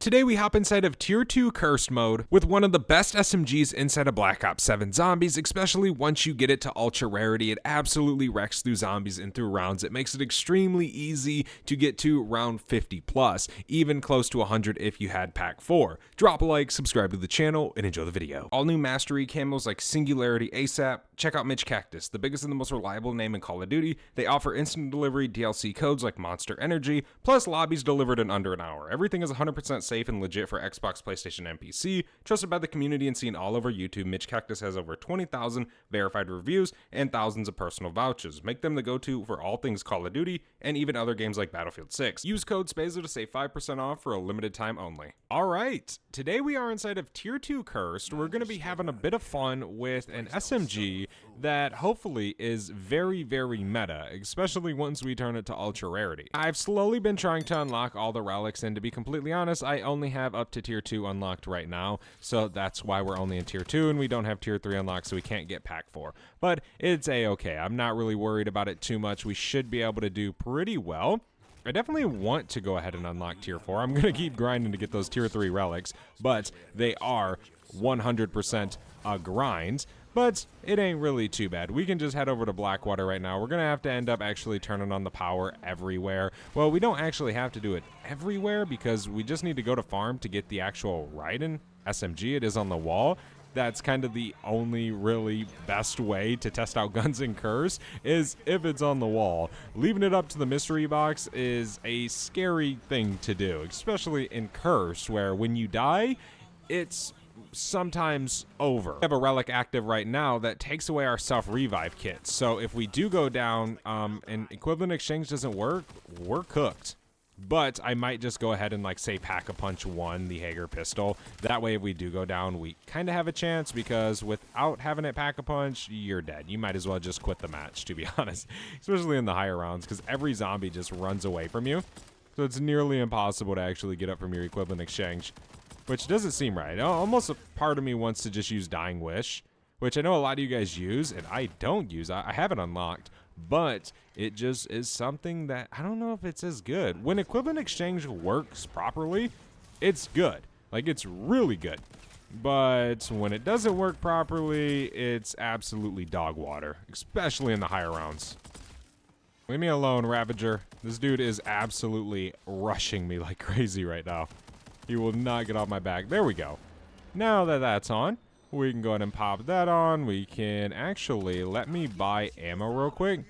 Today we hop inside of Tier 2 Cursed mode with one of the best SMGs inside of Black Ops 7 zombies, especially once you get it to ultra rarity. It absolutely wrecks through zombies and through rounds. It makes it extremely easy to get to round 50 plus, even close to 100 if you had pack 4. Drop a like, subscribe to the channel, and enjoy the video. All new mastery camos like Singularity ASAP. Check out Mitch Cactus, the biggest and the most reliable name in Call of Duty. They offer instant delivery DLC codes like Monster Energy, plus lobbies delivered in under an hour. Everything is 100% safe and legit for Xbox, PlayStation, and PC. Trusted by the community and seen all over YouTube, Mitch Cactus has over 20,000 verified reviews and thousands of personal vouchers. Make them the go-to for all things Call of Duty and even other games like Battlefield 6. Use code SPAZO to save 5% off for a limited time only. Alright, today we are inside of Tier 2 Cursed. We're going to be having a bit of fun with an SMG that hopefully is very, very meta, especially once we turn it to ultra rarity. I've slowly been trying to unlock all the relics, and to be completely honest, I only have up to Tier 2 unlocked right now, so that's why we're only in Tier 2 and we don't have Tier 3 unlocked, so we can't get pack 4. But it's a-okay. I'm not really worried about it too much. We should be able to do pretty well. I definitely want to go ahead and unlock Tier 4. I'm going to keep grinding to get those Tier 3 relics, but they are 100% a grind. But it ain't really too bad. We can just head over to Blackwater right now. We're going to have to end up actually turning on the power everywhere. Well, we don't actually have to do it everywhere because we just need to go to farm to get the actual Raiden SMG. It is on the wall. That's kind of the only really best way to test out guns in Curse is if it's on the wall. Leaving it up to the mystery box is a scary thing to do, especially in Curse where when you die, it's sometimes over. We have a relic active right now that takes away our self-revive kit. So if we do go down and equivalent exchange doesn't work, we're cooked. But I might just go ahead and like say Pack-a-Punch 1, the Hager pistol. That way if we do go down, we kind of have a chance because without having it Pack-a-Punch, you're dead. You might as well just quit the match, to be honest. Especially in the higher rounds because every zombie just runs away from you. So it's nearly impossible to actually get up from your equivalent exchange. Which doesn't seem right. Almost a part of me wants to just use Dying Wish, which I know a lot of you guys use, and I don't use. I have it unlocked, but it just is something that I don't know if it's as good. When equivalent exchange works properly, it's good. Like, it's really good. But when it doesn't work properly, it's absolutely dog water, especially in the higher rounds. Leave me alone, Ravager. This dude is absolutely rushing me like crazy right now. He will not get off my back. There we go. Now that that's on, we can go ahead and pop that on. We can actually, let me buy ammo real quick.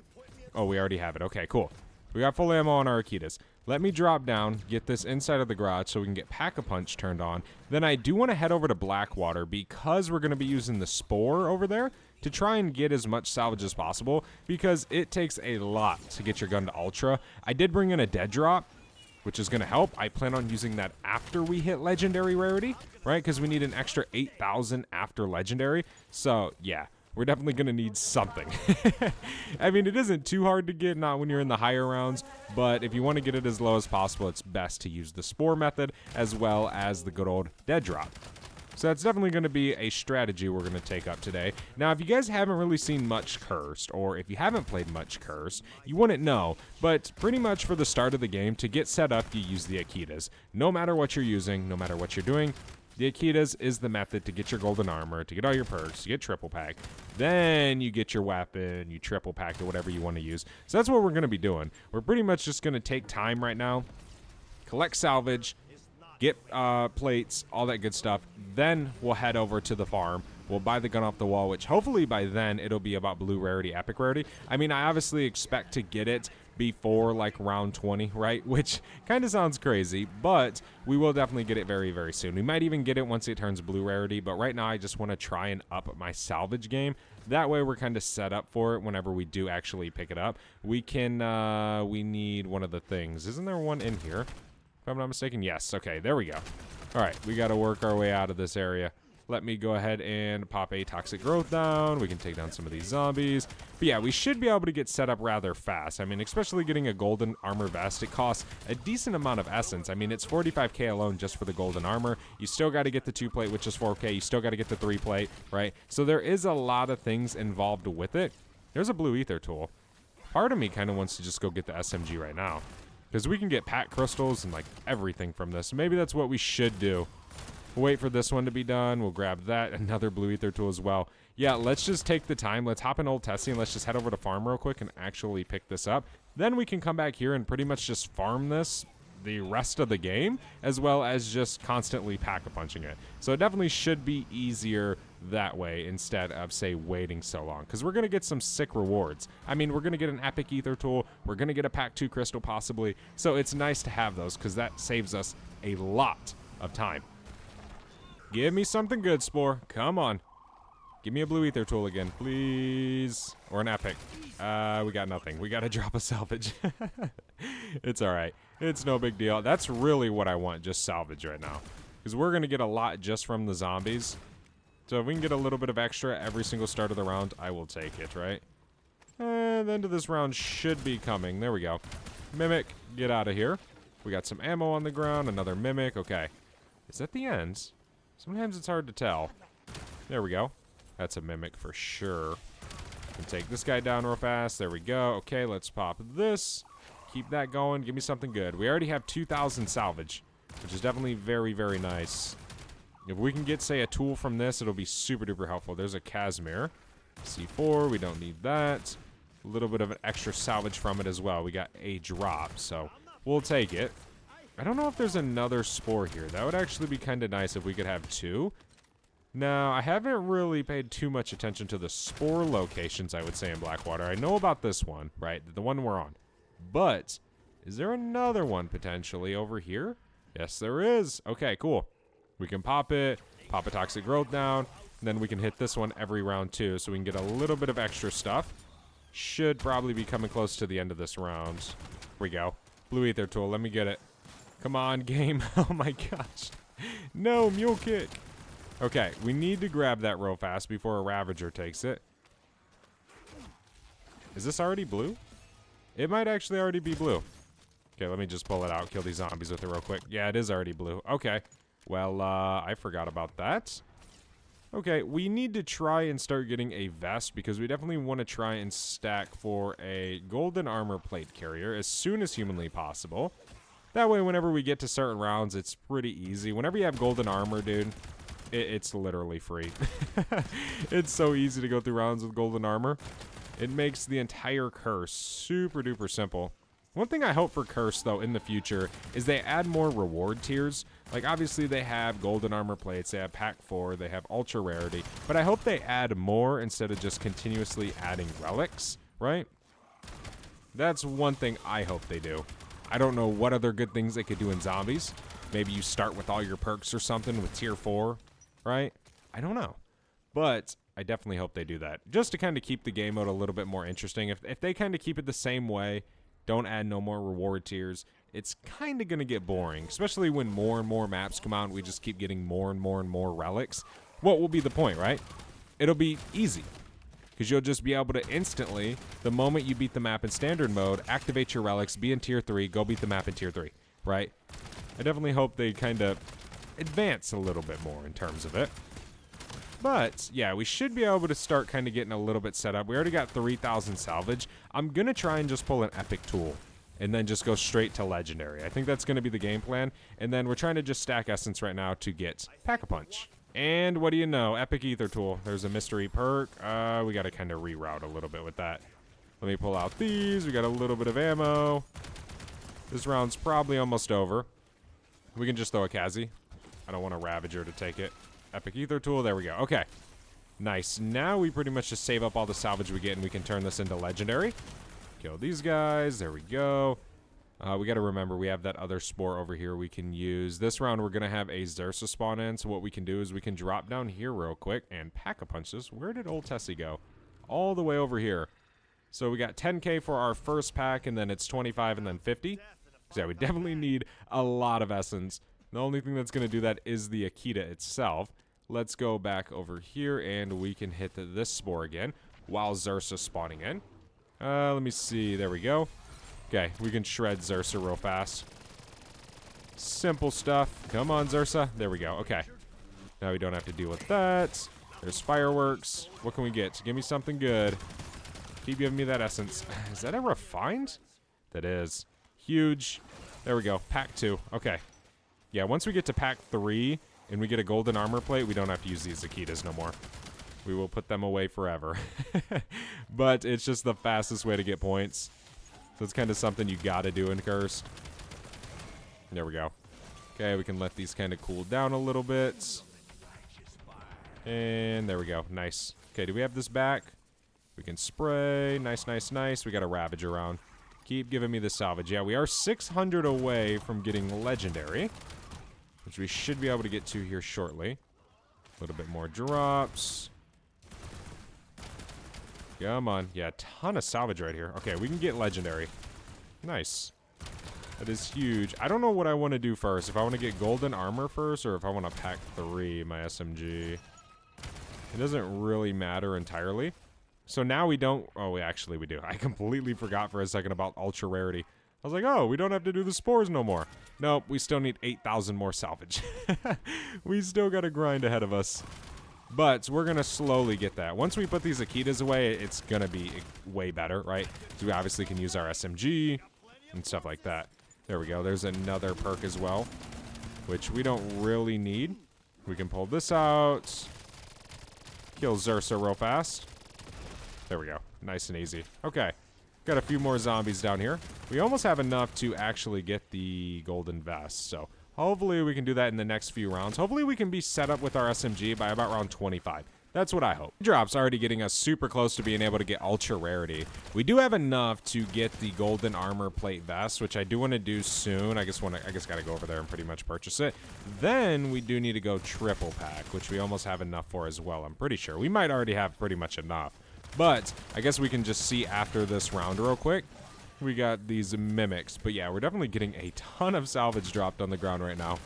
Oh, we already have it. Okay, cool. We got full ammo on our Akitas. Let me drop down, get this inside of the garage so we can get Pack-a-Punch turned on. Then I do want to head over to Blackwater because we're going to be using the Spore over there to try and get as much salvage as possible because it takes a lot to get your gun to Ultra. I did bring in a dead drop, which is going to help. I plan on using that after we hit Legendary Rarity, right? Because we need an extra 8,000 after Legendary. So, yeah, we're definitely going to need something. I mean, it isn't too hard to get, not when you're in the higher rounds, but if you want to get it as low as possible, it's best to use the Spore method as well as the good old dead drop. So that's definitely going to be a strategy we're going to take up today. Now, if you guys haven't really seen much Cursed, or if you haven't played much Cursed, you wouldn't know. But pretty much for the start of the game, to get set up, you use the Akitas. No matter what you're using, no matter what you're doing, the Akitas is the method to get your golden armor, to get all your perks, to get triple pack. Then you get your weapon, you triple pack, or whatever you want to use. So that's what we're going to be doing. We're pretty much just going to take time right now, collect salvage, get plates, all that good stuff. Then we'll head over to the farm. We'll buy the gun off the wall, which hopefully by then it'll be about blue rarity, epic rarity. I mean, I obviously expect to get it before like round 20, right? Which kind of sounds crazy, but we will definitely get it very, very soon. We might even get it once it turns blue rarity, but right now I just want to try and up my salvage game. That way we're kind of set up for it whenever we do actually pick it up. We can, we need one of the things. Isn't there one in here? If I'm not mistaken, yes. Okay, there we go. All right, we got to work our way out of this area. Let me go ahead and pop a toxic growth down. We can take down some of these zombies. But yeah, we should be able to get set up rather fast. I mean, especially getting a golden armor vest, it costs a decent amount of essence. I mean, it's 45k alone just for the golden armor. You still got to get the 2-plate, which is 4k. You still got to get the 3-plate, right? So there is a lot of things involved with it. There's a blue ether tool. Part of me kind of wants to just go get the SMG right now. Because we can get pack crystals and like everything from this. Maybe that's what we should do. We'll wait for this one to be done. We'll grab that. Another blue ether tool as well. Yeah, let's just take the time. Let's hop in Old Tessie and let's just head over to farm real quick and actually pick this up. Then we can come back here and pretty much just farm this the rest of the game, as well as just constantly pack-a-punching it. So it definitely should be easier that way instead of, say, waiting so long. Because we're going to get some sick rewards. I mean, we're going to get an epic ether tool. We're going to get a pack 2 crystal possibly. So it's nice to have those because that saves us a lot of time. Give me something good, Spore. Come on. Give me a blue ether tool again, please. Or an epic. We got nothing. We got to drop a salvage. It's all right. It's no big deal. That's really what I want, just salvage right now. Because we're going to get a lot just from the zombies. So if we can get a little bit of extra every single start of the round, I will take it, right? And the end of this round should be coming. There we go. Mimic, get out of here. We got some ammo on the ground. Another Mimic. Okay. Is that the end? Sometimes it's hard to tell. There we go. That's a Mimic for sure. Can take this guy down real fast. There we go. Okay, let's pop this. Keep that going. Give me something good. We already have 2,000 salvage, which is definitely very, very nice. If we can get, say, a tool from this, it'll be super duper helpful. There's a Casimir. C4, we don't need that. A little bit of an extra salvage from it as well. We got a drop, so we'll take it. I don't know if there's another Spore here. That would actually be kind of nice if we could have 2. Now, I haven't really paid too much attention to the Spore locations, I would say, in Blackwater. I know about this one, right? The one we're on. But, is there another one potentially over here? Yes, there is. Okay, cool. We can pop it, pop a toxic growth down, and then we can hit this one every round too, so we can get a little bit of extra stuff. Should probably be coming close to the end of this round. Here we go. Blue ether tool, let me get it. Come on, game. Oh my gosh. No, mule kick. Okay, we need to grab that real fast before a Ravager takes it. Is this already blue? It might actually already be blue. Okay, let me just pull it out, kill these zombies with it real quick. Yeah, it is already blue. Okay. Well, I forgot about that. Okay, we need to try and start getting a vest because we definitely want to try and stack for a golden armor plate carrier as soon as humanly possible. That way, whenever we get to certain rounds, it's pretty easy. Whenever you have golden armor, dude, it's literally free. It's so easy to go through rounds with golden armor. It makes the entire curse super duper simple. One thing I hope for Curse, though, in the future is they add more reward tiers. Like, obviously, they have golden armor plates, they have pack 4, they have ultra rarity, but I hope they add more instead of just continuously adding relics, right? That's one thing I hope they do. I don't know what other good things they could do in zombies. Maybe you start with all your perks or something with tier 4, right? I don't know. But I definitely hope they do that. Just to kind of keep the game mode a little bit more interesting. If they kind of keep it the same way, don't add no more reward tiers, it's kind of going to get boring. Especially when more and more maps come out and we just keep getting more and more and more relics. What will be the point, right? It'll be easy. Because you'll just be able to instantly, the moment you beat the map in standard mode, activate your relics, be in tier 3, go beat the map in tier 3, right? I definitely hope they kind of advance a little bit more in terms of it. But, yeah, we should be able to start kind of getting a little bit set up. We already got 3,000 salvage. I'm going to try and just pull an epic tool and then just go straight to legendary. I think that's going to be the game plan. And then we're trying to just stack essence right now to get Pack-a-Punch. And what do you know? Epic ether tool. There's a mystery perk. We got to kind of reroute a little bit with that. Let me pull out these. We got a little bit of ammo. This round's probably almost over. We can just throw a Kazi. I don't want a Ravager to take it. Epic ether tool, there we go. Okay, nice. Now we pretty much just save up all the salvage we get and we can turn this into legendary. Kill these guys, there we go. We got to remember we have that other Spore over here we can use. This round we're going to have a Xersa spawn in, so what we can do is we can drop down here real quick and Pack-a-Punch this. Where did old Tessie go? All the way over here. So we got 10k for our first pack and then it's 25 and then 50. So yeah, we definitely need a lot of essence. The only thing that's going to do that is the Akita itself. Let's go back over here, and we can hit this Spore again while Xersa's spawning in. Let me see. There we go. Okay, we can shred Xersa real fast. Simple stuff. Come on, Xersa. There we go. Okay. Now we don't have to deal with that. There's fireworks. What can we get? Give me something good. Keep giving me that essence. Is that a refined? That is. Huge. There we go. Pack 2. Okay. Yeah, once we get to pack 3 and we get a golden armor plate, we don't have to use these Akitas no more. We will put them away forever. But it's just the fastest way to get points. So it's kind of something you gotta do in Cursed. There we go. Okay, we can let these kind of cool down a little bit. And there we go. Nice. Okay, do we have this back? We can spray. Nice, nice, nice. We got a Ravage around. Keep giving me the salvage. Yeah, we are 600 away from getting legendary, which we should be able to get to here shortly. A little bit more drops. Come on. Yeah, a ton of salvage right here. Okay, we can get legendary. Nice. That is huge. I don't know what I want to do first. If I want to get golden armor first, or if I want to pack 3 my SMG. It doesn't really matter entirely. So now we don't... Oh, actually we do. I completely forgot for a second about ultra rarity. I was like, oh, we don't have to do the spores no more. Nope, we still need 8,000 more salvage. We still got a grind ahead of us. But we're going to slowly get that. Once we put these Akitas away, it's going to be way better, right? So we obviously can use our SMG and stuff like that. There we go. There's another perk as well, which we don't really need. We can pull this out. Kill Zursa real fast. There we go. Nice and easy. Okay. Got a few more zombies down here. We almost have enough to actually get the golden vest. So hopefully we can do that in the next few rounds. Hopefully we can be set up with our SMG by about round 25. That's what I hope. Drop's already getting us super close to being able to get ultra rarity. We do have enough to get the golden armor plate vest, which I do want to do soon. I guess gotta go over there and pretty much purchase it. Then we do need to go triple pack, which we almost have enough for as well. I'm pretty sure we might already have pretty much enough, but I guess we can just see after this round real quick. We got these mimics, but yeah, we're definitely getting a ton of salvage dropped on the ground right now.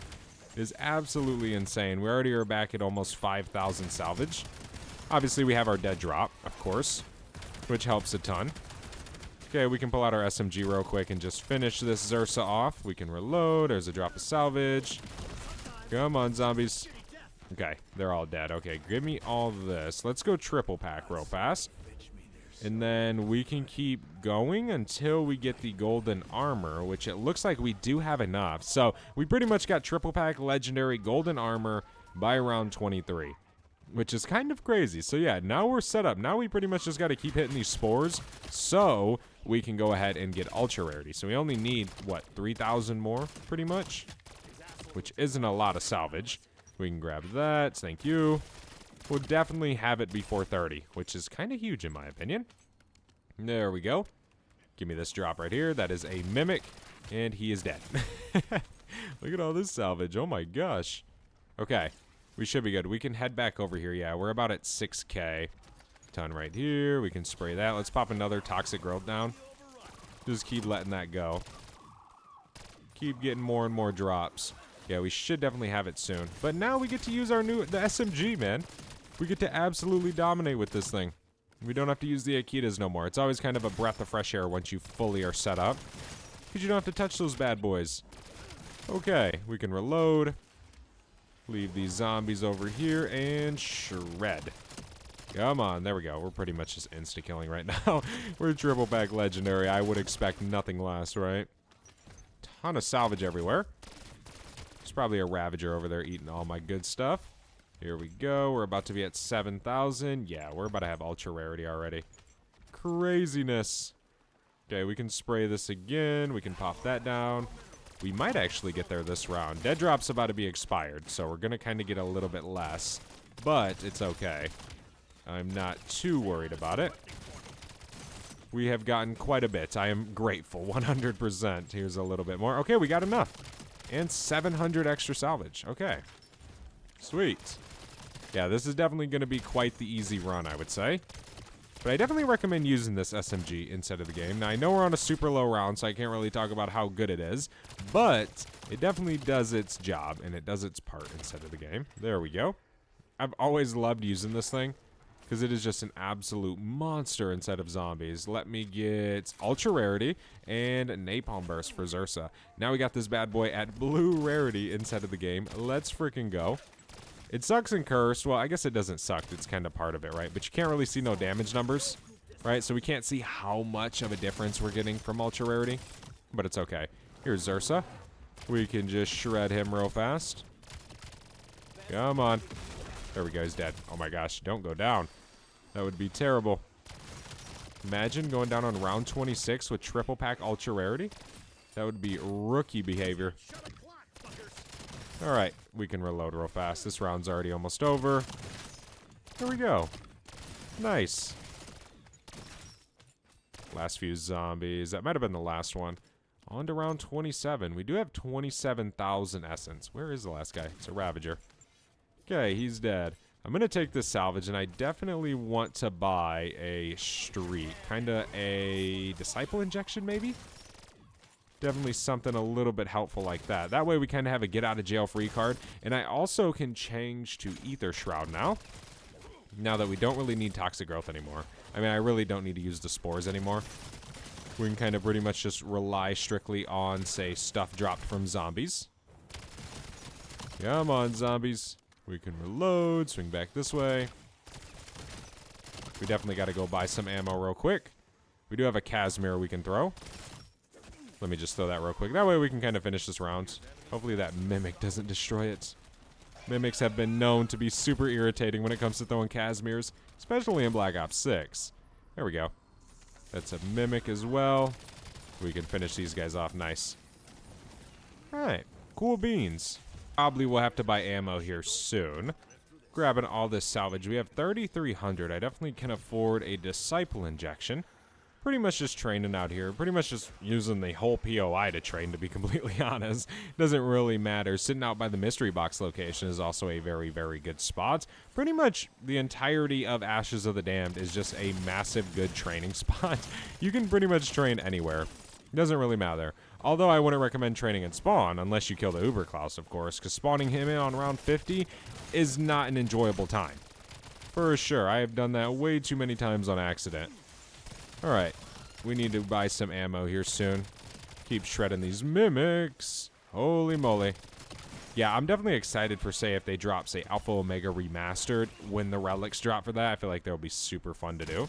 It is absolutely insane. We already are back at almost 5,000 salvage. Obviously, we have our dead drop, of course, which helps a ton. Okay, we can pull out our SMG real quick and just finish this Zursa off. We can reload. There's a drop of salvage. Come on, zombies. Okay, they're all dead. Okay, give me all this. Let's go triple pack real fast. And then we can keep going until we get the golden armor, which it looks like we do have enough. So we pretty much got triple pack legendary golden armor by round 23, which is kind of crazy. So yeah, now we're set up. Now we pretty much just got to keep hitting these spores so we can go ahead and get ultra rarity. So we only need, what, 3,000 more pretty much, which isn't a lot of salvage. We can grab that. Thank you. We'll definitely have it before 30, which is kind of huge in my opinion. There we go. Give me this drop right here. That is a mimic, and he is dead. Look at all this salvage. Oh my gosh. Okay, we should be good. We can head back over here. Yeah, we're about at 6K. Ton right here. We can spray that. Let's pop another toxic growth down. Just keep letting that go. Keep getting more and more drops. Yeah, we should definitely have it soon. But now we get to use the SMG, man. We get to absolutely dominate with this thing. We don't have to use the Akitas no more. It's always kind of a breath of fresh air once you fully are set up, because you don't have to touch those bad boys. Okay, we can reload. Leave these zombies over here and shred. Come on, there we go. We're pretty much just insta-killing right now. We're triple pack legendary. I would expect nothing less, right? Ton of salvage everywhere. There's probably a Ravager over there eating all my good stuff. Here we go. We're about to be at 7,000. Yeah, we're about to have ultra rarity already. Craziness. Okay, we can spray this again. We can pop that down. We might actually get there this round. Dead drop's about to be expired, so we're going to kind of get a little bit less. But it's okay. I'm not too worried about it. We have gotten quite a bit. I am grateful, 100%. Here's a little bit more. Okay, we got enough. And 700 extra salvage. Okay. Sweet. Yeah, this is definitely going to be quite the easy run, I would say. But I definitely recommend using this SMG instead of the game. Now, I know we're on a super low round, so I can't really talk about how good it is. But it definitely does its job, and it does its part instead of the game. There we go. I've always loved using this thing, because it is just an absolute monster instead of zombies. Let me get ultra rarity and napalm burst for Zursa. Now we got this bad boy at blue rarity instead of the game. Let's freaking go. It sucks in Cursed. Well, I guess it doesn't suck. It's kind of part of it, right? But you can't really see no damage numbers, right? So we can't see how much of a difference we're getting from ultra rarity. but it's okay. Here's Zursa. We can just shred him real fast. Come on. There we go, he's dead. Oh my gosh, don't go down. That would be terrible. Imagine going down on round 26 with triple pack ultra rarity. That would be rookie behavior. Alright, we can reload real fast. This round's already almost over. There we go. Nice. Last few zombies. That might have been the last one. On to round 27. We do have 27,000 essence. Where is the last guy? It's a Ravager. Okay, he's dead. I'm going to take this salvage, and I definitely want to buy a streak. Kind of a disciple injection, maybe? Definitely something a little bit helpful like that. That way we kind of have a get out of jail free card. And I also can change to Ether Shroud now. Now that we don't really need toxic growth anymore. I mean, I really don't need to use the spores anymore. We can kind of pretty much just rely strictly on, say, stuff dropped from zombies. Come on, zombies. We can reload, swing back this way. We definitely got to go buy some ammo real quick. We do have a Casimir we can throw. Let me just throw that real quick. That way we can kind of finish this round. Hopefully that Mimic doesn't destroy it. Mimics have been known to be super irritating when it comes to throwing Casimirs, especially in Black Ops 6. There we go. That's a Mimic as well. We can finish these guys off nice. Alright, cool beans. Probably will have to buy ammo here soon. Grabbing all this salvage. We have 3,300. I definitely can afford a disciple injection. Pretty much just training out here. Pretty much just using the whole POI to train, to be completely honest. Doesn't really matter. Sitting out by the mystery box location is also a very, very good spot. Pretty much the entirety of Ashes of the Damned is just a massive good training spot. You can pretty much train anywhere. Doesn't really matter. Although I wouldn't recommend training in spawn, unless you kill the Uberklaus, of course, because spawning him in on round 50 is not an enjoyable time. For sure, I have done that way too many times on accident. Alright, we need to buy some ammo here soon. Keep shredding these Mimics. Holy moly. Yeah, I'm definitely excited for, say, if they drop, say, Alpha Omega Remastered, when the relics drop for that. I feel like that'll be super fun to do.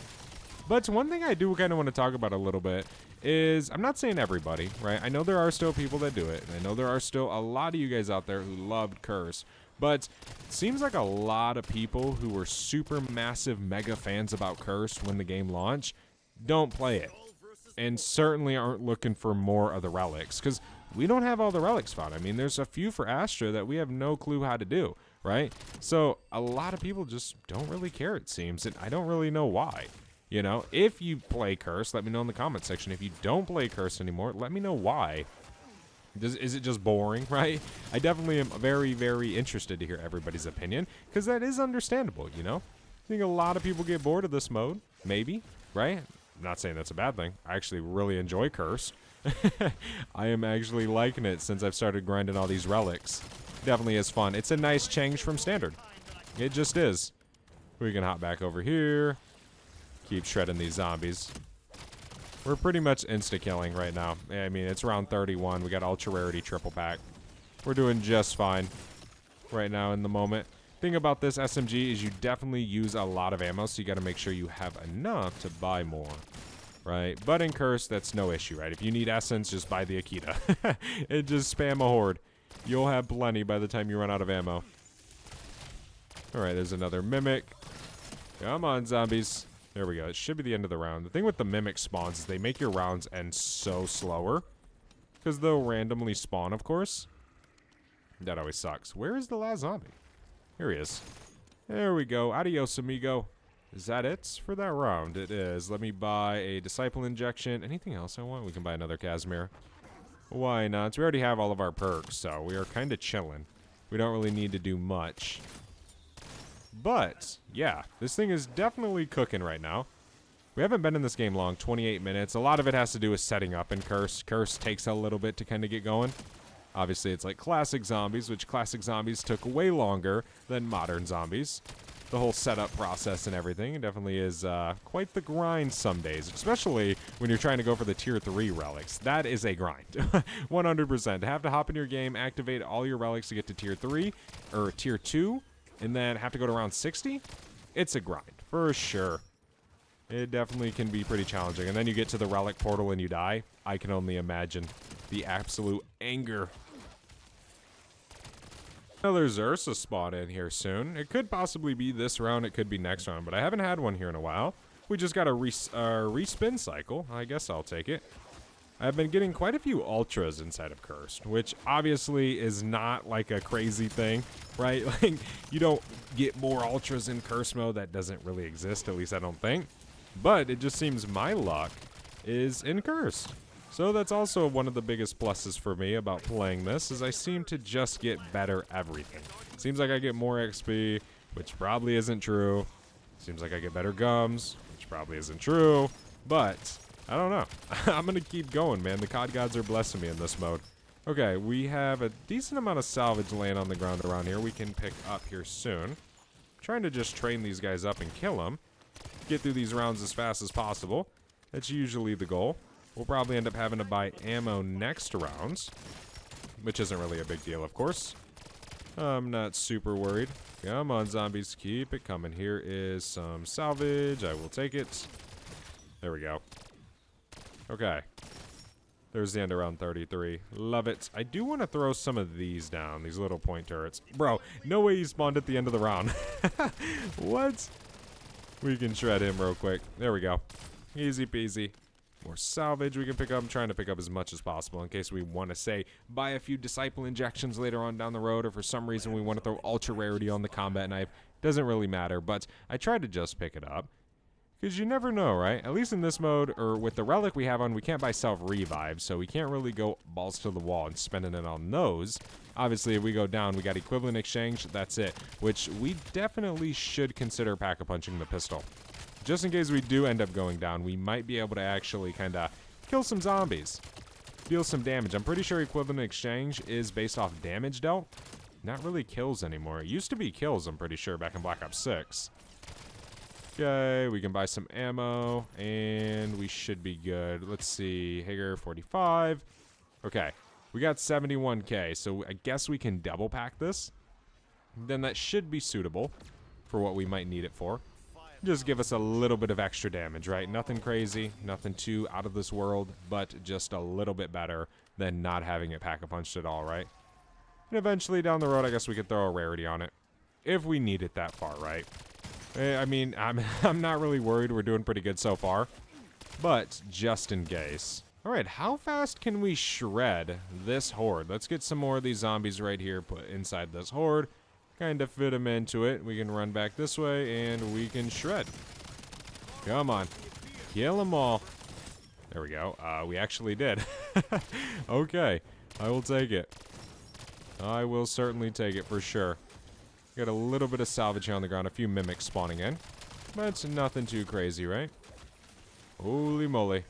But one thing I do kind of want to talk about a little bit is, I'm not saying everybody, right? I know there are still people that do it, and I know there are still a lot of you guys out there who loved Curse, but it seems like a lot of people who were super massive mega fans about Curse when the game launched don't play it, and certainly aren't looking for more of the relics, because we don't have all the relics found. I mean, there's a few for Astra that we have no clue how to do, right? So a lot of people just don't really care, it seems, and I don't really know why. You know, if you play Curse, let me know in the comment section. If you don't play Curse anymore, let me know why. Is it just boring, right? I definitely am very, very interested to hear everybody's opinion, because that is understandable, you know? I think a lot of people get bored of this mode, maybe, right? I'm not saying that's a bad thing. I actually really enjoy Curse. I am actually liking it since I've started grinding all these relics. Definitely is fun. It's a nice change from Standard. It just is. We can hop back over here. Keep shredding these zombies. We're pretty much insta-killing right now. I mean, it's round 31. We got ultra rarity triple pack. We're doing just fine right now in the moment. Thing about this SMG is you definitely use a lot of ammo, so you got to make sure you have enough to buy more, right? But in Curse, that's no issue, right? If you need essence, just buy the Akita. And just spam a horde. You'll have plenty by the time you run out of ammo. Alright, there's another Mimic. Come on, zombies. There we go. It should be the end of the round. The thing with the Mimic spawns is they make your rounds end so slower. Because they'll randomly spawn, of course. That always sucks. Where is the last zombie? Here he is. There we go. Adios, amigo. Is that it for that round? It is. Let me buy a Disciple Injection. Anything else I want? We can buy another Casimir. Why not? We already have all of our perks, so we are kind of chilling. We don't really need to do much. But, yeah, this thing is definitely cooking right now. We haven't been in this game long, 28 minutes. A lot of it has to do with setting up in Curse. Curse takes a little bit to kind of get going. Obviously, it's like classic zombies, which classic zombies took way longer than modern zombies. The whole setup process and everything definitely is quite the grind some days, especially when you're trying to go for the tier 3 relics. That is a grind, 100%. To have to hop in your game, activate all your relics to get to tier 3, or tier 2, and then have to go to round 60, it's a grind, for sure. It definitely can be pretty challenging. And then you get to the relic portal and you die. I can only imagine the absolute anger. Another Xursa spawn in here soon. It could possibly be this round, it could be next round, but I haven't had one here in a while. We just got a respin cycle. I guess I'll take it. I've been getting quite a few ultras inside of Cursed, which obviously is not like a crazy thing, right? Like, you don't get more ultras in Cursed mode. That doesn't really exist, at least I don't think. But it just seems my luck is in Cursed. So that's also one of the biggest pluses for me about playing this, is I seem to just get better everything. Seems like I get more XP, which probably isn't true. Seems like I get better gums, which probably isn't true. But I don't know. I'm going to keep going, man. The COD gods are blessing me in this mode. Okay, we have a decent amount of salvage laying on the ground around here we can pick up here soon. I'm trying to just train these guys up and kill them. Get through these rounds as fast as possible. That's usually the goal. We'll probably end up having to buy ammo next rounds, which isn't really a big deal, of course. I'm not super worried. Come on, zombies. Keep it coming. Here is some salvage. I will take it. There we go. Okay. There's the end of round 33. Love it. I do want to throw some of these down, these little point turrets. Bro, no way he spawned at the end of the round. What? We can shred him real quick. There we go. Easy peasy. More salvage we can pick up. I'm trying to pick up as much as possible in case we want to, say, buy a few disciple injections later on down the road, or for some reason we want to throw ultra rarity on the combat knife. Doesn't really matter, but I try to just pick it up. Because you never know, right? At least in this mode, or with the relic we have on, we can't buy self-revive, so we can't really go balls to the wall and spending it on those. Obviously, if we go down, we got equivalent exchange, that's it. Which we definitely should consider pack-a-punching the pistol. Just in case we do end up going down, we might be able to actually kind of kill some zombies. Deal some damage. I'm pretty sure equivalent exchange is based off damage dealt. Not really kills anymore. It used to be kills, I'm pretty sure, back in Black Ops 6. Okay, we can buy some ammo, and we should be good. Let's see, Hager 45. Okay, we got 71k, so I guess we can double pack this. Then that should be suitable for what we might need it for. Just give us a little bit of extra damage, right? Nothing crazy, nothing too out of this world, but just a little bit better than not having it pack-a-punched at all, right? And eventually down the road, I guess we could throw a rarity on it. If we need it that far, right? I mean, I'm not really worried. We're doing pretty good so far. But just in case. Alright, how fast can we shred this horde? Let's get some more of these zombies right here put inside this horde. Kind of fit them into it. We can run back this way, and we can shred. Come on. Kill them all. There we go. We actually did. Okay. I will take it. I will certainly take it for sure. Got a little bit of salvage here on the ground. A few mimics spawning in. But it's nothing too crazy, right? Holy moly.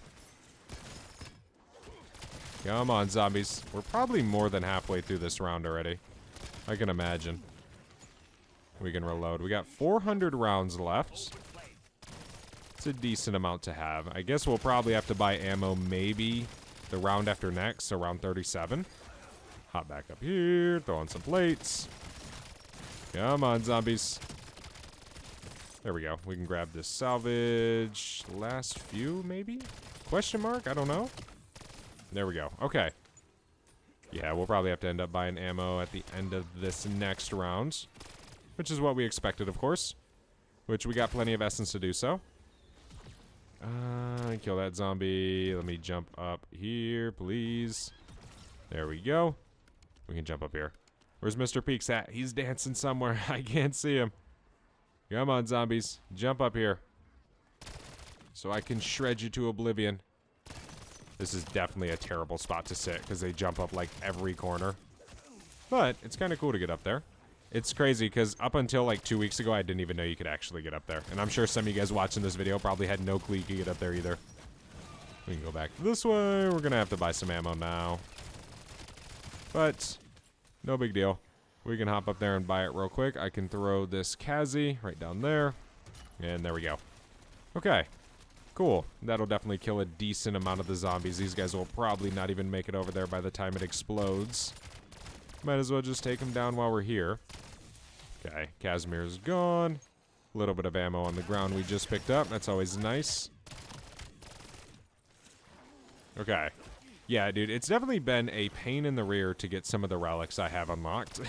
Come on, zombies. We're probably more than halfway through this round already. I can imagine. We can reload. We got 400 rounds left. It's a decent amount to have. I guess we'll probably have to buy ammo maybe the round after next, so round 37. Hop back up here, throw on some plates. Come on, zombies. There we go. We can grab this salvage. Last few, maybe? Question mark? I don't know. There we go. Okay. Yeah, we'll probably have to end up buying ammo at the end of this next round. Which is what we expected, of course. Which we got plenty of essence to do so. Kill that zombie. Let me jump up here, please. There we go. We can jump up here. Where's Mr. Peaks at? He's dancing somewhere. I can't see him. Come on, zombies. Jump up here. So I can shred you to oblivion. This is definitely a terrible spot to sit because they jump up like every corner. But it's kind of cool to get up there. It's crazy because up until like 2 weeks ago, I didn't even know you could actually get up there. And I'm sure some of you guys watching this video probably had no clue you could get up there either. We can go back this way. We're going to have to buy some ammo now. But no big deal. We can hop up there and buy it real quick. I can throw this Kazi right down there. And there we go. Okay. Cool. That'll definitely kill a decent amount of the zombies. These guys will probably not even make it over there by the time it explodes. Might as well just take them down while we're here. Okay, Casimir's gone. A little bit of ammo on the ground we just picked up. That's always nice. Okay. Yeah, dude, it's definitely been a pain in the rear to get some of the relics I have unlocked.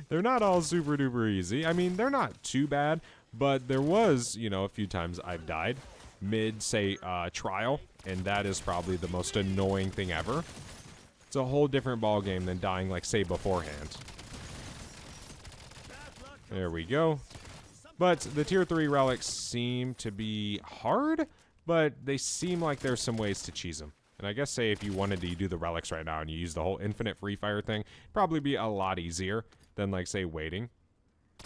They're not all super duper easy. I mean, they're not too bad, but there was, you know, a few times I've died mid, say, trial, and that is probably the most annoying thing ever. It's a whole different ball game than dying, like, say, beforehand. There we go. But the tier 3 relics seem to be hard, but they seem like there's some ways to cheese them. And I guess, say, if you wanted to do the relics right now and you use the whole infinite free fire thing, it'd probably be a lot easier than, like, say, waiting.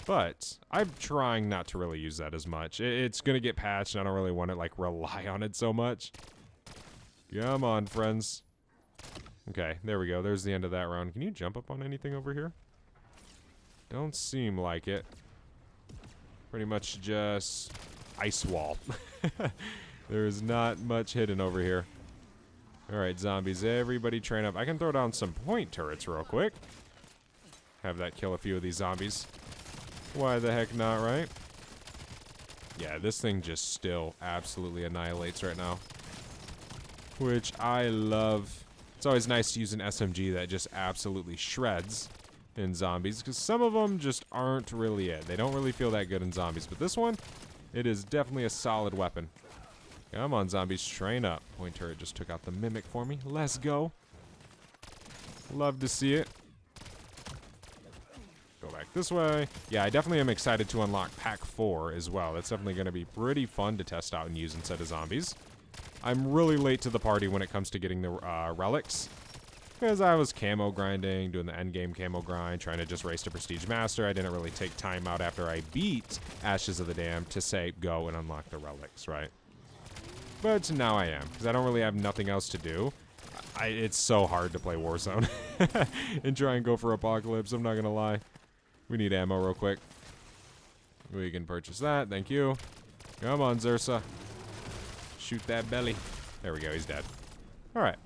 But I'm trying not to really use that as much. It's going to get patched, and I don't really want to, like, rely on it so much. Come on, friends. Okay, there we go. There's the end of that round. Can you jump up on anything over here? Don't seem like it. Pretty much just ice wall. There's not much hidden over here. Alright, zombies, everybody train up. I can throw down some point turrets real quick. Have that kill a few of these zombies. Why the heck not, right? Yeah, this thing just still absolutely annihilates right now. Which I love. It's always nice to use an SMG that just absolutely shreds in zombies, because some of them just aren't really it. They don't really feel that good in zombies, but this one, it is definitely a solid weapon. Come on, zombies, train up. Point turret just took out the mimic for me. Let's go. Love to see it. Go back this way. Yeah, I definitely am excited to unlock Pack 4 as well. That's definitely going to be pretty fun to test out and use instead of zombies. I'm really late to the party when it comes to getting the relics, because I was camo grinding, doing the endgame camo grind, trying to just race to Prestige Master. I didn't really take time out after I beat Ashes of the Dam to say, go and unlock the relics, right? But now I am, because I don't really have nothing else to do. It's so hard to play Warzone and try and go for Apocalypse, I'm not going to lie. We need ammo real quick. We can purchase that, thank you. Come on, Zersa. Shoot that belly. There we go, he's dead. Alright.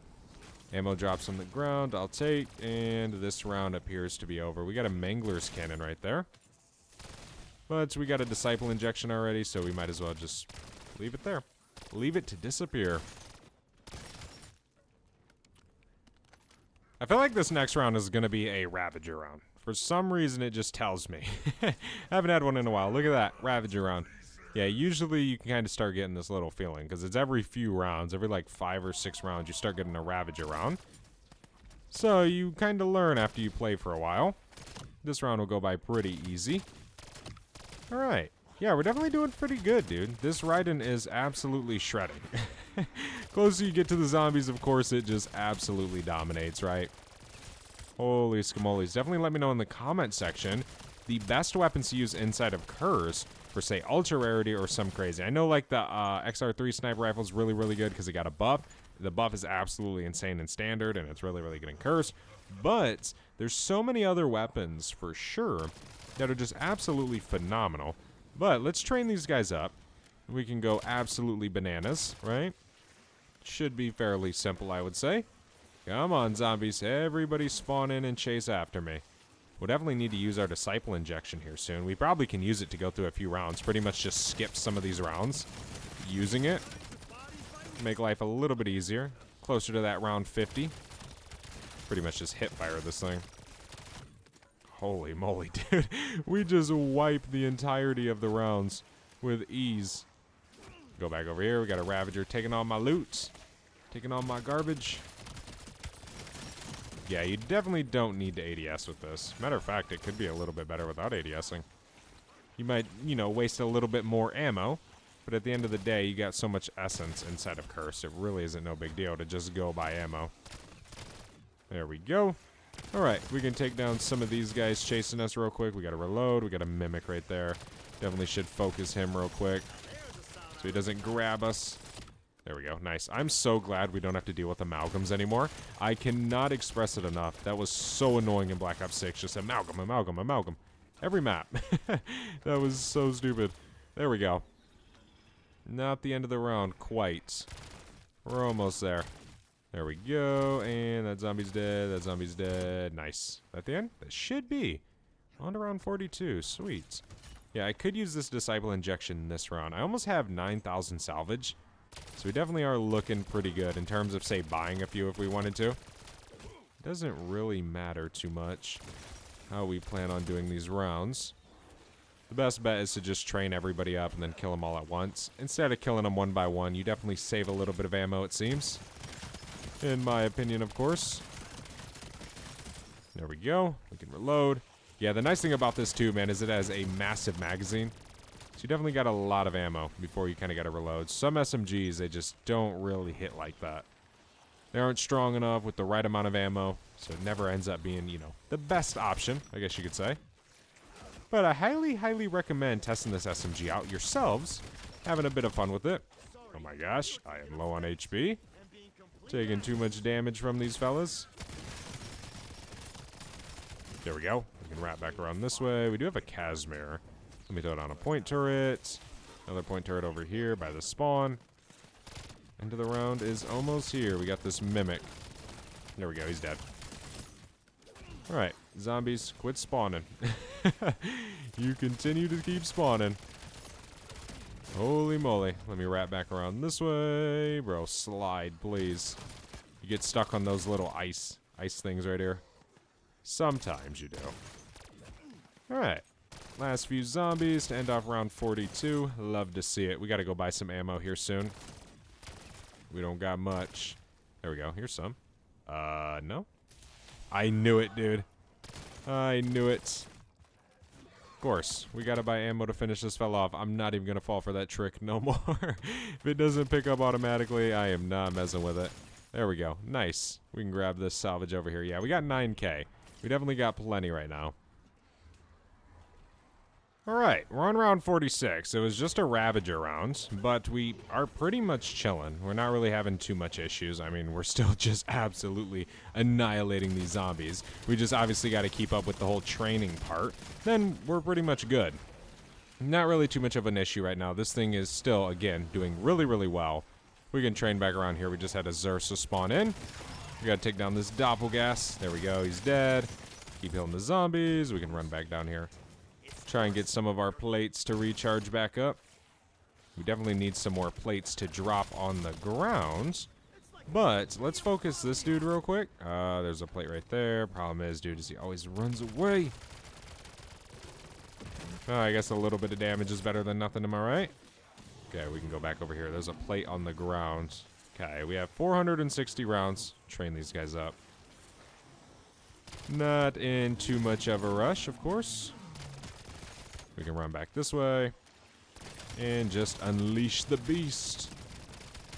Ammo drops on the ground, I'll take, and this round appears to be over. We got a Mangler's Cannon right there. But we got a Disciple Injection already, so we might as well just leave it there. Leave it to disappear. I feel like this next round is going to be a Ravager round. For some reason, it just tells me. Haven't had one in a while. Look at that. Ravager round. Yeah, usually you can kind of start getting this little feeling, because it's every few rounds, every like 5 or 6 rounds, you start getting a Ravager round. So you kind of learn after you play for a while. This round will go by pretty easy. Alright. Yeah, we're definitely doing pretty good, dude. This Raiden is absolutely shredding. Closer you get to the zombies, of course, it just absolutely dominates, right? Holy scamoles. Definitely let me know in the comment section the best weapons to use inside of Curse for, say, Ultra Rarity or some crazy. I know, like, the XR3 Sniper Rifle is really, really good because it got a buff. The buff is absolutely insane in Standard, and it's really, really good in Curse. But there's so many other weapons, for sure, that are just absolutely phenomenal. But let's train these guys up. We can go absolutely bananas, right? Should be fairly simple, I would say. Come on, zombies. Everybody spawn in and chase after me. We'll definitely need to use our Disciple Injection here soon. We probably can use it to go through a few rounds. Pretty much just skip some of these rounds using it. Make life a little bit easier. Closer to that round 50. Pretty much just hit fire this thing. Holy moly, dude. We just wiped the entirety of the rounds with ease. Go back over here. We got a Ravager taking all my loot. Taking all my garbage. Yeah, you definitely don't need to ADS with this. Matter of fact, it could be a little bit better without ADSing. You might, you know, waste a little bit more ammo, but at the end of the day, you got so much essence inside of Curse, it really isn't no big deal to just go buy ammo. There we go. Alright, we can take down some of these guys chasing us real quick. We gotta reload. We got a Mimic right there. Definitely should focus him real quick so he doesn't grab us. There we go. Nice. I'm so glad we don't have to deal with amalgams anymore. I cannot express it enough. That was so annoying in Black Ops 6. Just amalgam, amalgam, amalgam. Every map. That was so stupid. There we go. Not the end of the round quite. We're almost there. There we go. And that zombie's dead. That zombie's dead. Nice. At the end? That should be. On to round 42. Sweet. Yeah, I could use this Disciple Injection this round. I almost have 9,000 salvage. So we definitely are looking pretty good in terms of, say, buying a few if we wanted to. It doesn't really matter too much how we plan on doing these rounds. The best bet is to just train everybody up and then kill them all at once. Instead of killing them one by one, you definitely save a little bit of ammo, it seems. In my opinion, of course. There we go. We can reload. Yeah, the nice thing about this too, man, is it has a massive magazine. So you definitely got a lot of ammo before you kind of got to reload. Some SMGs, they just don't really hit like that. They aren't strong enough with the right amount of ammo, so it never ends up being, you know, the best option, I guess you could say. But I highly, highly recommend testing this SMG out yourselves, having a bit of fun with it. Oh my gosh, I am low on HP. Taking too much damage from these fellas. There we go. We can wrap back around this way. We do have a Casimir. Let me throw it on a point turret. Another point turret over here by the spawn. End of the round is almost here. We got this Mimic. There we go, he's dead. Alright, zombies, quit spawning. You continue to keep spawning. Holy moly. Let me wrap back around this way. Bro, slide, please. You get stuck on those little ice things right here. Sometimes you do. Alright. Last few zombies to end off round 42. Love to see it. We gotta go buy some ammo here soon. We don't got much. There we go. Here's some. No. I knew it, dude. I knew it. Of course, we gotta buy ammo to finish this fella off. I'm not even gonna fall for that trick no more. If it doesn't pick up automatically, I am not messing with it. There we go. Nice. We can grab this salvage over here. Yeah, we got 9K. We definitely got plenty right now. Alright, we're on round 46. It was just a Ravager round, but we are pretty much chilling. We're not really having too much issues. I mean, we're still just absolutely annihilating these zombies. We just obviously got to keep up with the whole training part. Then we're pretty much good. Not really too much of an issue right now. This thing is still, again, doing really, really well. We can train back around here. We just had a Zersa spawn in. We got to take down this Doppelgas. There we go. He's dead. Keep healing the zombies. We can run back down here. Try and get some of our plates to recharge back up. We definitely need some more plates to drop on the ground. But let's focus this dude real quick. There's a plate right there. Problem is, dude, is he always runs away. I guess a little bit of damage is better than nothing, am I right? Okay, we can go back over here. There's a plate on the ground. Okay, we have 460 rounds. Train these guys up. Not in too much of a rush, of course. We can run back this way and just unleash the beast.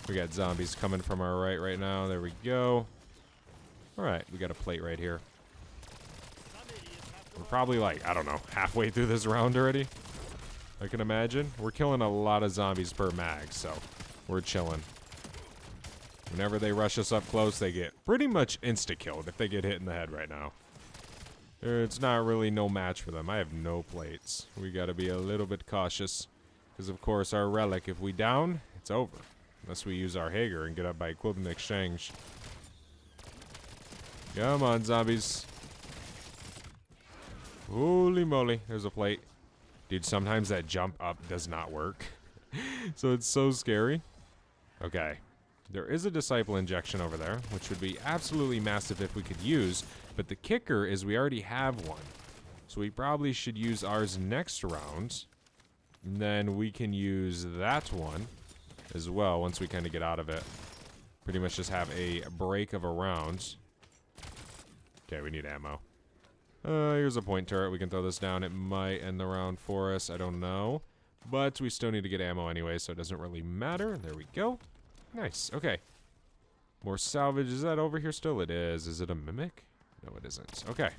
We got zombies coming from our right now. There we go. Alright, we got a plate right here. We're probably like, I don't know, halfway through this round already. I can imagine. We're killing a lot of zombies per mag, so we're chilling. Whenever they rush us up close, they get pretty much insta-killed if they get hit in the head right now. It's not really no match for them. I have no plates. We gotta be a little bit cautious. Because, of course, our relic, if we down, it's over. Unless we use our Hager and get up by equipment exchange. Come on, zombies. Holy moly. There's a plate. Dude, sometimes that jump up does not work. So it's so scary. Okay. There is a Disciple Injection over there, which would be absolutely massive if we could use, but the kicker is we already have one. So we probably should use ours next round, and then we can use that one as well once we kind of get out of it. Pretty much just have a break of a round. Okay, we need ammo. Here's a point turret. We can throw this down. It might end the round for us. I don't know. But we still need to get ammo anyway, so it doesn't really matter. There we go. Nice. Okay. More salvage. Is that over here still? It is. Is it a Mimic? No, it isn't. Okay.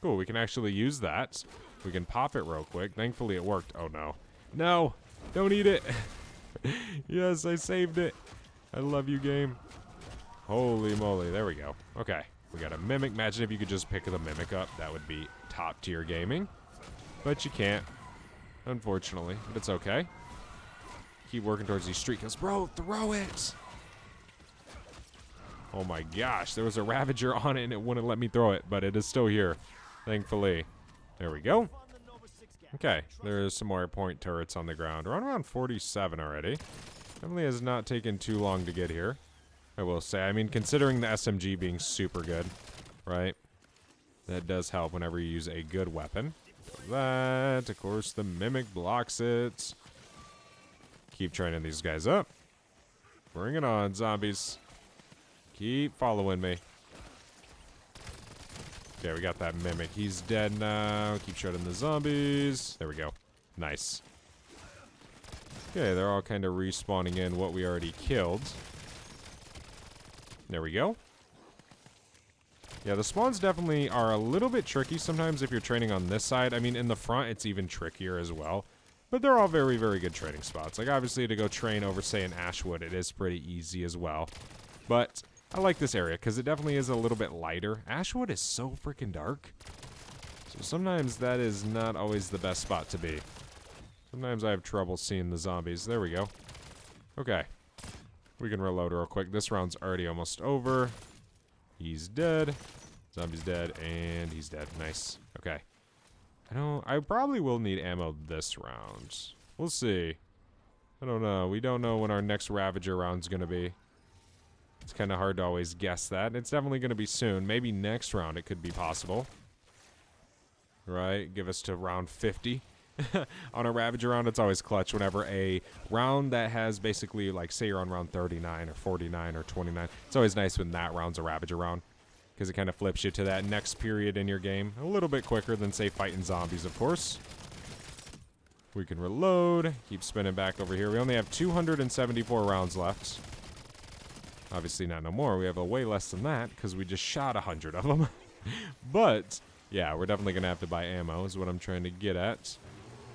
Cool. We can actually use that. We can pop it real quick. Thankfully, it worked. Oh, no. No! Don't eat it! Yes, I saved it. I love you, game. Holy moly. There we go. Okay. We got a Mimic. Imagine if you could just pick the Mimic up. That would be top-tier gaming. But you can't. Unfortunately. But it's okay. Keep working towards these street kills. Bro, throw it! Oh my gosh, there was a Ravager on it and it wouldn't let me throw it, but it is still here, thankfully. There we go. Okay, there's some more point turrets on the ground. We're on around 47 already. Definitely has not taken too long to get here, I will say. I mean, considering the SMG being super good, right? That does help whenever you use a good weapon. That, of course, the Mimic blocks it. Keep training these guys up. Bring it on, zombies. Keep following me. Okay, we got that Mimic. He's dead now. Keep shredding the zombies. There we go. Nice. Okay, they're all kind of respawning in what we already killed. There we go. Yeah, the spawns definitely are a little bit tricky sometimes if you're training on this side. I mean, in the front, it's even trickier as well. But they're all very, very good training spots. Like, obviously, to go train over, say, in Ashwood, it is pretty easy as well. But I like this area because it definitely is a little bit lighter. Ashwood is so freaking dark. So sometimes that is not always the best spot to be. Sometimes I have trouble seeing the zombies. There we go. Okay. We can reload real quick. This round's already almost over. He's dead. Zombie's dead, and he's dead. Nice. Okay. I probably will need ammo this round. We'll see. I don't know. We don't know when our next Ravager round's gonna be. It's kind of hard to always guess that. It's definitely gonna be soon. Maybe next round it could be possible. Right? Give us to round 50. On a Ravager round, it's always clutch whenever a round that has basically, like, say you're on round 39 or 49 or 29. It's always nice when that round's a Ravager round, because it kind of flips you to that next period in your game a little bit quicker than, say, fighting zombies, of course. We can reload, keep spinning back over here. We only have 274 rounds left. Obviously not no more. We have a way less than that, because we just shot 100 of them. But yeah, we're definitely going to have to buy ammo, is what I'm trying to get at.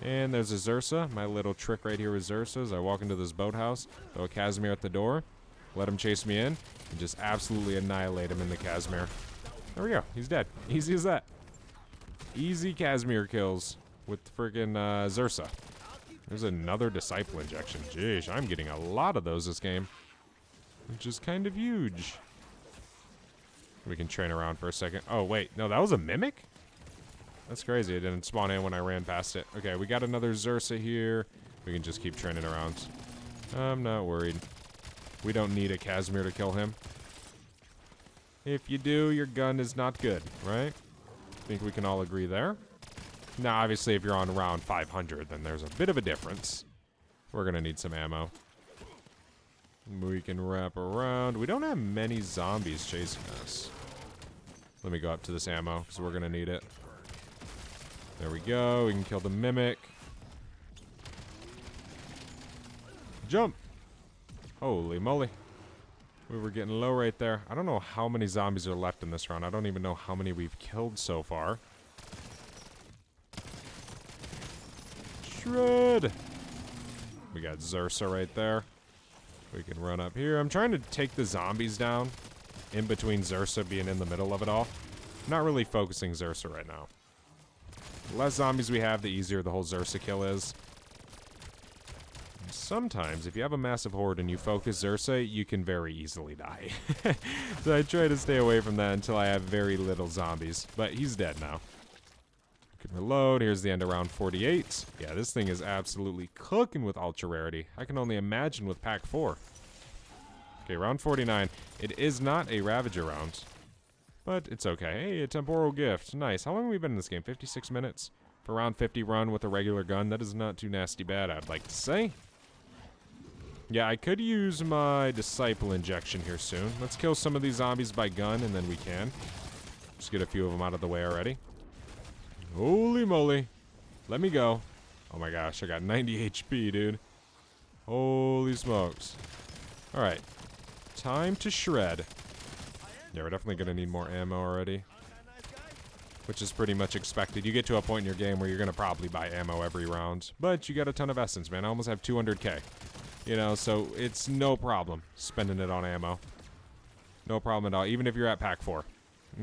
And there's a Zersa. My little trick right here with Zersa is I walk into this boathouse, throw a Casimir at the door, let him chase me in, and just absolutely annihilate him in the Casimir. There we go. He's dead. Easy as that. Easy Casimir kills with friggin' Zersa. There's another Disciple injection. Jeez, I'm getting a lot of those this game, which is kind of huge. We can train around for a second. Oh, wait. No, that was a Mimic? That's crazy. It didn't spawn in when I ran past it. Okay, we got another Zersa here. We can just keep training around. I'm not worried. We don't need a Casimir to kill him. If you do, your gun is not good, right? Think we can all agree there? Now, obviously, if you're on round 500, then there's a bit of a difference. We're going to need some ammo. We can wrap around. We don't have many zombies chasing us. Let me go up to this ammo, because we're going to need it. There we go. We can kill the Mimic. Jump! Holy moly. We were getting low right there. I don't know how many zombies are left in this round. I don't even know how many we've killed so far. Shred! We got Zersa right there. We can run up here. I'm trying to take the zombies down in between Zersa being in the middle of it all. I'm not really focusing Zersa right now. The less zombies we have, the easier the whole Zersa kill is. Sometimes, if you have a massive horde and you focus Zersa, you can very easily die. So I try to stay away from that until I have very little zombies. But he's dead now. Can reload. Here's the end of round 48. Yeah, this thing is absolutely cooking with ultra rarity. I can only imagine with pack 4. Okay, round 49. It is not a Ravager round, but it's okay. Hey, a temporal gift. Nice. How long have we been in this game? 56 minutes? For round 50 run with a regular gun, that is not too nasty bad, I'd like to say. Yeah, I could use my Disciple injection here soon. Let's kill some of these zombies by gun, and then we can. Just get a few of them out of the way already. Holy moly. Let me go. Oh my gosh, I got 90 HP, dude. Holy smokes. Alright. Time to shred. Yeah, we're definitely going to need more ammo already. Which is pretty much expected. You get to a point in your game where you're going to probably buy ammo every round. But you got a ton of essence, man. I almost have 200k. You know, so it's no problem spending it on ammo. No problem at all. Even if you're at pack 4.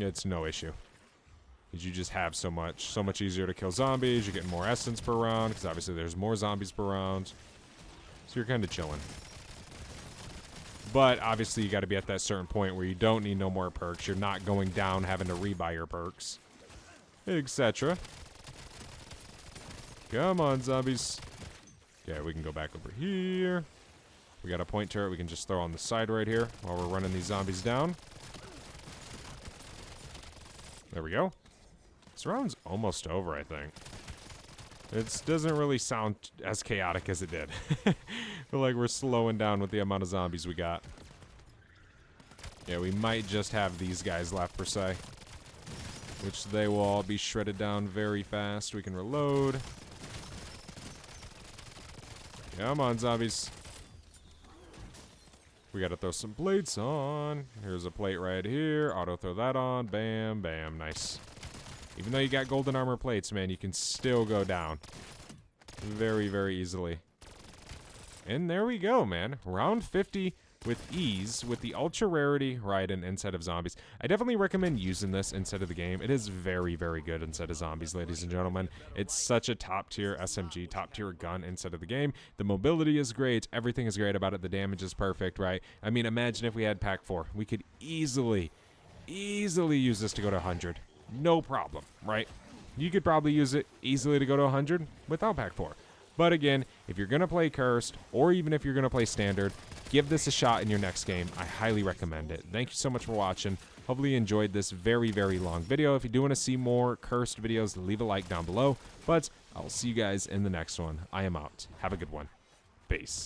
It's no issue. Because you just have so much easier to kill zombies. You're getting more essence per round, because obviously there's more zombies per round. So you're kind of chilling. But obviously you got to be at that certain point where you don't need no more perks. You're not going down having to rebuy your perks, etc. Come on, zombies. Yeah, we can go back over here. We got a point turret we can just throw on the side right here while we're running these zombies down. There we go. This round's almost over, I think. It doesn't really sound as chaotic as it did. Feel like we're slowing down with the amount of zombies we got. Yeah, we might just have these guys left per se. Which they will all be shredded down very fast. We can reload. Come on, zombies. We gotta throw some plates on. Here's a plate right here. Auto throw that on. Bam, bam. Nice. Even though you got golden armor plates, man, you can still go down. Very, very easily. And there we go, man. Round 50 with ease with the ultra rarity Raiden instead of zombies. I definitely recommend using this instead of the game. It is very, very good instead of zombies, ladies and gentlemen. It's such a top tier SMG, top tier gun instead of the game. The mobility is great. Everything is great about it. The damage is perfect, right? I mean, imagine if we had Pack 4. We could easily use this to go to 100. No problem, right? You could probably use it easily to go to 100 without Pack 4. But again, if you're going to play Cursed, or even if you're going to play Standard, give this a shot in your next game. I highly recommend it. Thank you so much for watching. Hopefully you enjoyed this very, very long video. If you do want to see more Cursed videos, leave a like down below. But I'll see you guys in the next one. I am out. Have a good one. Peace.